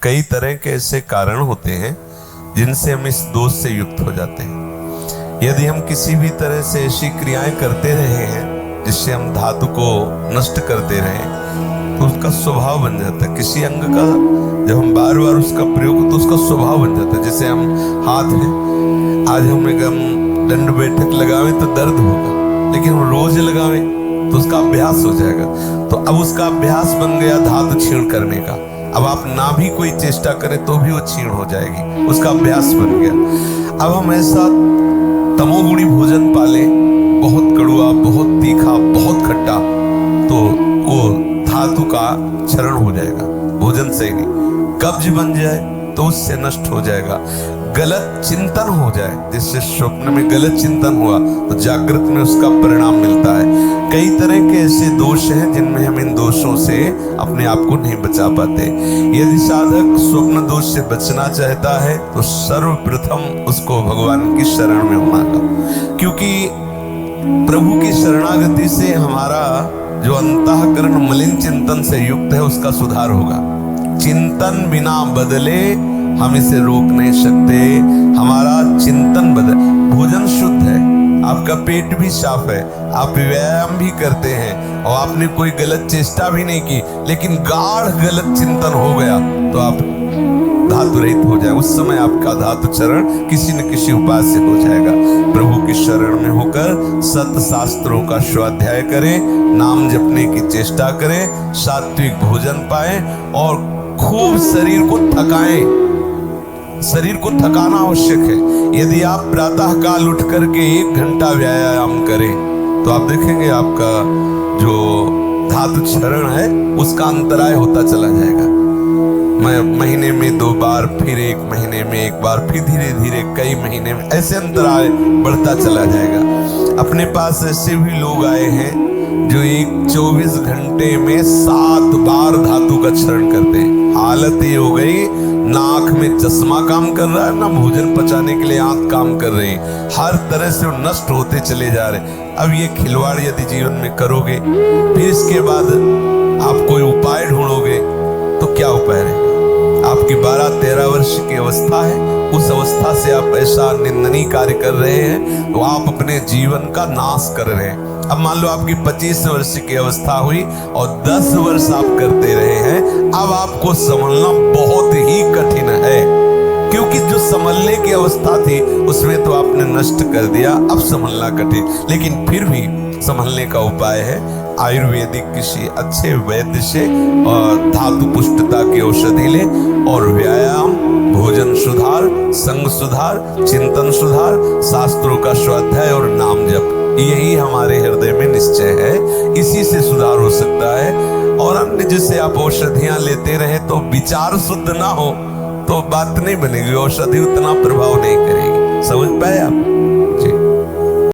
कई तरह के ऐसे कारण होते हैं जिनसे हम इस दोष से युक्त हो जाते हैं। यदि हम किसी भी तरह से ऐसी क्रियाएं करते रहे हैं जिससे हम धातु को नष्ट करते रहे, तो उसका स्वभाव बन जाता है। किसी अंग का जब हम बार बार उसका प्रयोग हो तो उसका स्वभाव बन जाता है। जैसे हम हाथ है, आज हम दंड बैठक लगावे तो दर्द होगा, लेकिन हम रोज लगावे तो उसका अभ्यास हो जाएगा। तो अब उसका अभ्यास बन गया धातु छीण करने का। अब आप ना भी कोई चेष्टा करें तो भी वो छीण हो जाएगी, उसका अभ्यास बन गया। अब हम ऐसा तमोगुणी भोजन पाले, बहुत कड़वा, बहुत तीखा, बहुत खट्टा, तो वो धातु का क्षरण हो जाएगा, भोजन से ही नहीं। कब्ज बन जाए तो उससे नष्ट हो जाएगा। गलत चिंतन हो जाए, जिससे स्वप्न में गलत चिंतन हुआ तो जागृत में उसका परिणाम मिलता है। कई तरह के ऐसे दोष हैं जिनमें हम इन दोषों से अपने आप को नहीं बचा पाते। यदि साधक स्वप्न दोष से बचना चाहता है तो सर्वप्रथम उसको भगवान की शरण में होना होगा, क्योंकि प्रभु की शरणागति से हमारा जो अंतःकरण मलिन चिंतन से युक्त है उसका सुधार होगा। चिंतन बिना बदले हम इसे रोक नहीं सकते। हमारा चिंतन बदल, भोजन शुद्ध है, आपका पेट भी साफ है, आप व्यायाम भी करते हैं और आपने कोई गलत चेष्टा भी नहीं की, लेकिन गाढ़ गलत चिंतन हो गया तो आप धातु रहित हो जाए। उस समय आपका धातु चरण किसी न किसी उपाय से हो जाएगा। प्रभु की शरण में होकर सत शास्त्रों का स्वाध्याय करें, नाम जपने की चेष्टा करें, सात्विक भोजन पाएं और खूब शरीर को थकाएं। शरीर को थकाना आवश्यक है। यदि आप प्रातः काल उठ करके 1 घंटा व्यायाम करें तो आप देखेंगे आपका जो धातु क्षरण है उसका अंतराय होता चला जाएगा। महीने में 2 बार, फिर 1 महीने में 1 बार, फिर धीरे धीरे कई महीने में, ऐसे अंतराय बढ़ता चला जाएगा। अपने पास ऐसे भी लोग आए हैं जो 24 घंटे में 7 बार धातु का क्षरण करते हैं। हालत ये हो गई, ना आंख में चश्मा काम कर रहा है, ना भोजन पचाने के लिए आंख काम कर रही है, हर तरह से वो नष्ट होते चले जा रहे। अब ये खिलवाड़ यदि जीवन में करोगे, फिर इसके बाद आप कोई उपाय ढूंढोगे तो क्या उपाय रहेगा? आपकी 12-13 वर्ष की अवस्था है, उस अवस्था से आप ऐसा निंदनीय कार्य कर रहे हैं तो आप अपने जीवन का नाश कर रहे हैं। अब मान लो आपकी 25 वर्ष की अवस्था हुई और 10 वर्ष आप करते रहे हैं, अब आपको संभलना बहुत ही कठिन है, क्योंकि जो संभलने की अवस्था थी उसमें तो आपने नष्ट कर दिया, अब संभलना कठिन। लेकिन फिर भी संभलने का उपाय है, आयुर्वेदिक किसी अच्छे वैद्य से और धातु पुष्टता की औषधि ले और व्यायाम, भोजन सुधार, संग सुधार, चिंतन सुधार, शास्त्रों का स्वाध्याय और नाम जप, यही हमारे हृदय में निश्चय है। इसी से सुधार हो सकता है। और अन्य जैसे आप औषधियां लेते रहे तो विचार शुद्ध ना हो तो बात नहीं बनेगी, औषधि उतना प्रभाव नहीं करेगी। समझ पाए आप?